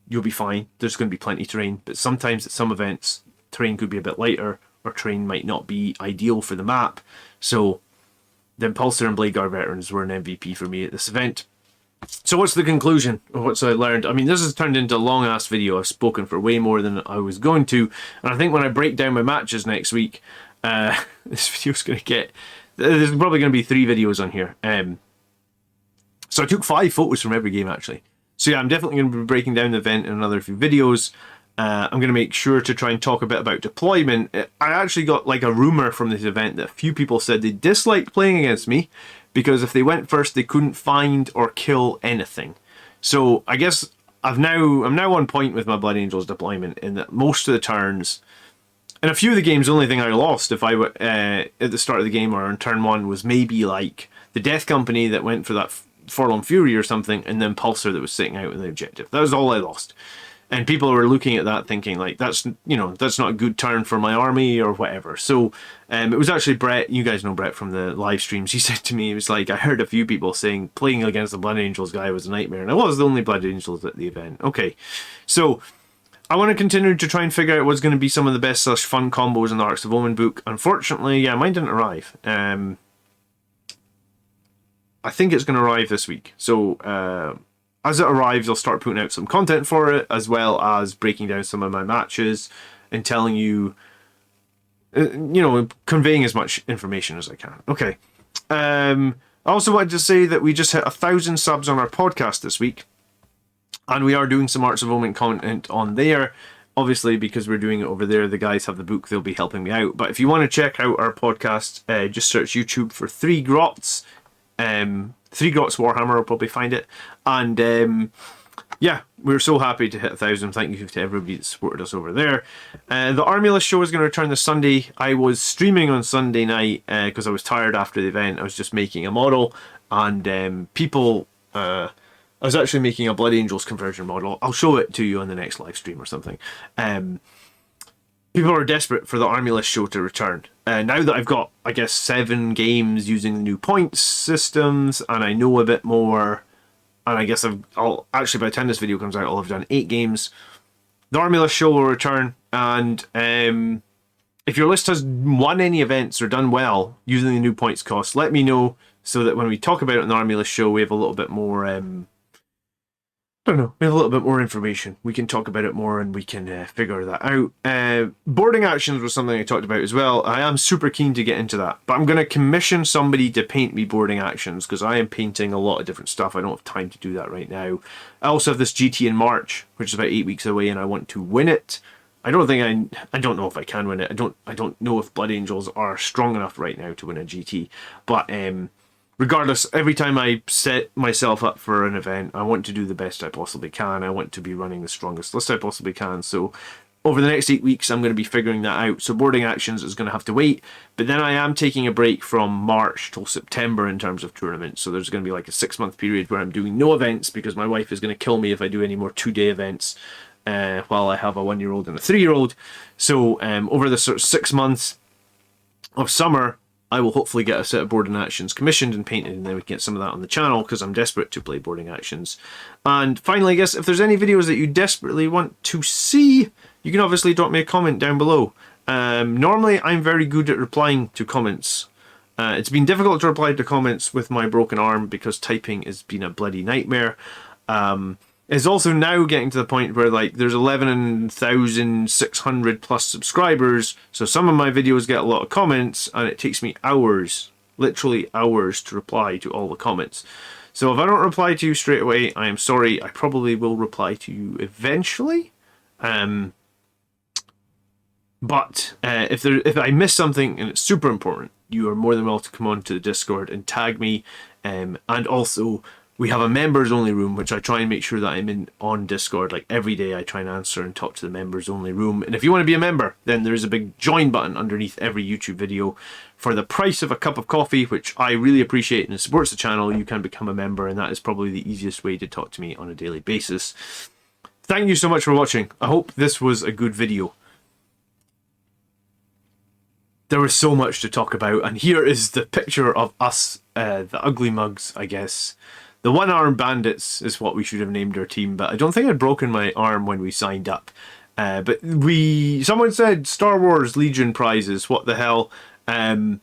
Speaker 1: you'll be fine. There's going to be plenty of terrain, but sometimes at some events, terrain could be a bit lighter, or terrain might not be ideal for the map. So the Impulsor and Blade Guard veterans were an MVP for me at this event. So what's the conclusion of what I learned? I mean, this has turned into a long-ass video. I've spoken for way more than I was going to. And I think when I break down my matches next week, this video's going to get... There's probably going to be 3 videos on here. So I took 5 photos from every game, actually. So yeah, I'm definitely going to be breaking down the event in another few videos. I'm going to make sure to try and talk a bit about deployment. I actually got like a rumour from this event that a few people said they disliked playing against me, because if they went first, they couldn't find or kill anything. So I guess I'm now on point with my Blood Angels deployment in that most of the turns, and a few of the games, the only thing I lost if I at the start of the game or in turn 1 was maybe like the Death Company that went for that Forlorn Fury or something, and then Pulsar that was sitting out with the objective. That was all I lost. And people were looking at that thinking like, that's not a good turn for my army or whatever. So it was actually Brett, you guys know Brett from the live streams, he said to me, he was like, I heard a few people saying playing against the Blood Angels guy was a nightmare. And I was the only Blood Angels at the event. Okay, so I want to continue to try and figure out what's going to be some of the best /fun combos in the Arks of Omen book. Unfortunately, yeah, mine didn't arrive. I think it's going to arrive this week. So as it arrives, I'll start putting out some content for it, as well as breaking down some of my matches and telling you, conveying as much information as I can. Okay. I also wanted to say that we just hit 1,000 subs on our podcast this week, and we are doing some Arks of Omen content on there. Obviously, because we're doing it over there, the guys have the book, they'll be helping me out. But if you want to check out our podcast, just search YouTube for 3 Grots. 3 Grots Warhammer, will probably find it. And yeah, we're so happy to hit 1,000. Thank you to everybody that supported us over there. The Army List show is going to return this Sunday. I was streaming on Sunday night because I was tired after the event. I was just making a model, and I was actually making a Blood Angels conversion model. I'll show it to you on the next live stream or something. People are desperate for the Army List show to return. Now that I've got, I guess, 7 games using the new points systems, and I know a bit more, and I guess I'll actually, by the time this video comes out, I'll have done 8 games. The Army List show will return, and if your list has won any events or done well using the new points cost, let me know, so that when we talk about it in the Army List show, we have a little bit more don't know, we have a little bit more information. We can talk about it more and we can figure that out. Boarding actions was something I talked about as well. I am super keen to get into that, but I'm going to commission somebody to paint me boarding actions because I am painting a lot of different stuff. I don't have time to do that right now. I also have this GT in March, which is about 8 weeks away, and I want to win it. I don't know if I can win it. I don't know if Blood Angels are strong enough right now to win a GT, but regardless, every time I set myself up for an event, I want to do the best I possibly can. I want to be running the strongest list I possibly can. So over the next 8 weeks, I'm going to be figuring that out. So boarding actions is going to have to wait. But then I am taking a break from March till September in terms of tournaments. So there's going to be like a 6-month period where I'm doing no events because my wife is going to kill me if I do any more 2-day events while I have a 1-year-old and a 3-year-old. So over the sort of 6 months of summer, I will hopefully get a set of boarding actions commissioned and painted, and then we can get some of that on the channel because I'm desperate to play boarding actions. And finally, I guess if there's any videos that you desperately want to see, you can obviously drop me a comment down below. Normally, I'm very good at replying to comments. It's been difficult to reply to comments with my broken arm because typing has been a bloody nightmare. It's also now getting to the point where like there's 11,600 plus subscribers, so some of my videos get a lot of comments and it takes me hours, literally hours, to reply to all the comments. So if I don't reply to you straight away, I am sorry. I probably will reply to you eventually. But if I miss something and it's super important, you are more than welcome to come on to the Discord and tag me. And also, we have a members only room, which I try and make sure that I'm in on Discord. Like every day I try and answer and talk to the members only room. And if you want to be a member, then there's a big join button underneath every YouTube video. For the price of a cup of coffee, which I really appreciate and it supports the channel, you can become a member, and that is probably the easiest way to talk to me on a daily basis. Thank you so much for watching. I hope this was a good video. There was so much to talk about, and here is the picture of us, the ugly mugs, I guess. The one-armed bandits is what we should have named our team, but I don't think I'd broken my arm when we signed up. But someone said Star Wars Legion prizes, what the hell? That's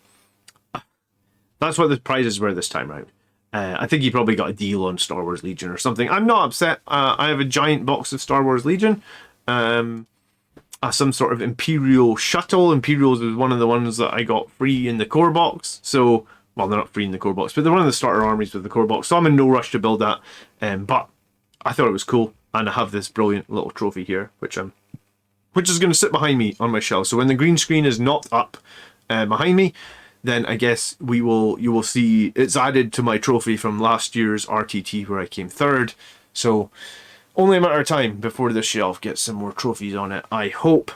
Speaker 1: what the prizes were this time around. I think he probably got a deal on Star Wars Legion or something. I'm not upset. I have a giant box of Star Wars Legion. Some sort of Imperial shuttle. Imperials was one of the ones that I got free in the core box. So, well, they're not free in the core box, but they're one of the starter armies with the core box. So I'm in no rush to build that. But I thought it was cool, and I have this brilliant little trophy here, which is going to sit behind me on my shelf. So when the green screen is not up behind me, then I guess you will see it's added to my trophy from last year's RTT where I came third. So only a matter of time before this shelf gets some more trophies on it, I hope.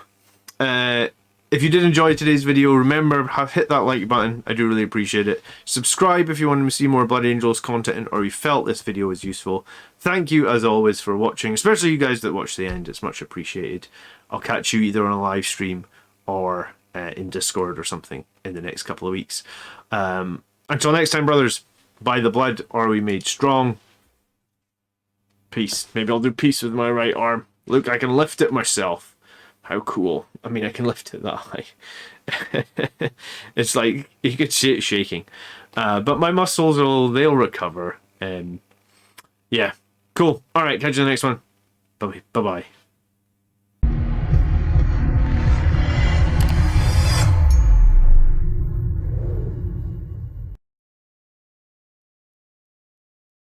Speaker 1: If you did enjoy today's video, remember, hit that like button. I do really appreciate it. Subscribe if you want to see more Blood Angels content or you felt this video was useful. Thank you, as always, for watching, especially you guys that watch the end. It's much appreciated. I'll catch you either on a live stream or in Discord or something in the next couple of weeks. Until next time, brothers, by the blood are we made strong. Peace. Maybe I'll do peace with my right arm. Look, I can lift it myself. How cool. I mean, I can lift it that high. It's like, you could see it shaking. But my muscles, they'll recover. Yeah, cool. Alright, catch you in the next one. Bye-bye.